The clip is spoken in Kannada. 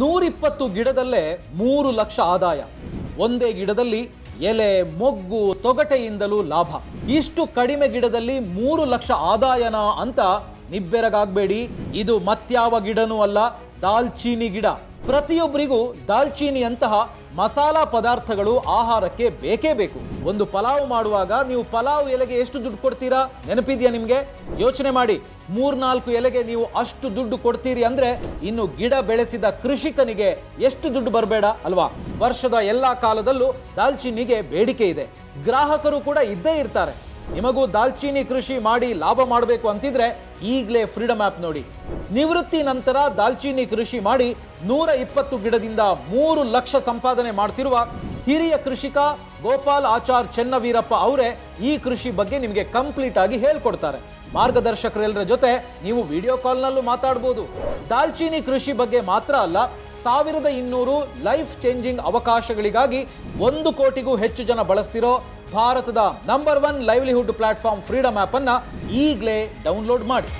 120 ಗಿಡದಲ್ಲೇ 3 ಲಕ್ಷ ಆದಾಯ. ಒಂದೇ ಗಿಡದಲ್ಲಿ ಎಲೆ, ಮೊಗ್ಗು, ತೊಗಟೆಯಿಂದಲೂ ಲಾಭ. ಇಷ್ಟು ಕಡಿಮೆ ಗಿಡದಲ್ಲಿ 3 ಲಕ್ಷ ಆದಾಯನ ಅಂತ ನಿಬ್ಬೆರಗಾಗಬೇಡಿ. ಇದು ಮತ್ಯಾವ ಗಿಡನೂ ಅಲ್ಲ, ದಾಲ್ಚೀನಿ ಗಿಡ. ಪ್ರತಿಯೊಬ್ಬರಿಗೂ ದಾಲ್ಚೀನಿಯಂತಹ ಮಸಾಲಾ ಪದಾರ್ಥಗಳು ಆಹಾರಕ್ಕೆ ಬೇಕೇ ಬೇಕು. ಒಂದು ಪಲಾವ್ ಮಾಡುವಾಗ ನೀವು ಪಲಾವ್ ಎಲೆಗೆ ಎಷ್ಟು ದುಡ್ಡು ಕೊಡ್ತೀರಾ ನೆನಪಿದೆಯಾ ನಿಮಗೆ? ಯೋಚನೆ ಮಾಡಿ. 3-4 ಎಲೆಗೆ ನೀವು ಅಷ್ಟು ದುಡ್ಡು ಕೊಡ್ತೀರಿ ಅಂದ್ರೆ ಇನ್ನು ಗಿಡ ಬೆಳೆಸಿದ ಕೃಷಿಕನಿಗೆ ಎಷ್ಟು ದುಡ್ಡು ಬರಬೇಡ ಅಲ್ವಾ? ವರ್ಷದ ಎಲ್ಲಾ ಕಾಲದಲ್ಲೂ ದಾಲ್ಚೀನಿಗೆ ಬೇಡಿಕೆ ಇದೆ, ಗ್ರಾಹಕರು ಕೂಡ ಇದ್ದೇ ಇರ್ತಾರೆ. ನಿಮಗೂ ದಾಲ್ಚೀನಿ ಕೃಷಿ ಮಾಡಿ ಲಾಭ ಮಾಡಬೇಕು ಅಂತಿದ್ರೆ ಈಗಲೇ ಫ್ರೀಡಮ್ ಆ್ಯಪ್ ನೋಡಿ. ನಿವೃತ್ತಿ ನಂತರ ದಾಲ್ಚೀನಿ ಕೃಷಿ ಮಾಡಿ 120 ಗಿಡದಿಂದ 3 ಲಕ್ಷ ಸಂಪಾದನೆ ಮಾಡ್ತಿರುವ ಹಿರಿಯ ಕೃಷಿಕ ಗೋಪಾಲ್ ಆಚಾರ್ ಚೆನ್ನವೀರಪ್ಪ ಅವರೇ ಈ ಕೃಷಿ ಬಗ್ಗೆ ನಿಮಗೆ ಕಂಪ್ಲೀಟ್ ಆಗಿ ಹೇಳ್ಕೊಡ್ತಾರೆ. ಮಾರ್ಗದರ್ಶಕರೆಲ್ಲರ ಜೊತೆ ನೀವು ವಿಡಿಯೋ ಕಾಲ್ನಲ್ಲೂ ಮಾತಾಡ್ಬೋದು. ದಾಲ್ಚೀನಿ ಕೃಷಿ ಬಗ್ಗೆ ಮಾತ್ರ ಅಲ್ಲ, 1200 ಲೈಫ್ ಚೇಂಜಿಂಗ್ ಅವಕಾಶಗಳಿಗಾಗಿ 1 ಕೋಟಿಗೂ ಹೆಚ್ಚು ಜನ ಬಳಸ್ತಿರೋ ಭಾರತದ number 1 livelihood platform freedom app ಅನ್ನ ಈಗಲೇ ಡೌನ್ಲೋಡ್ ಮಾಡಿ.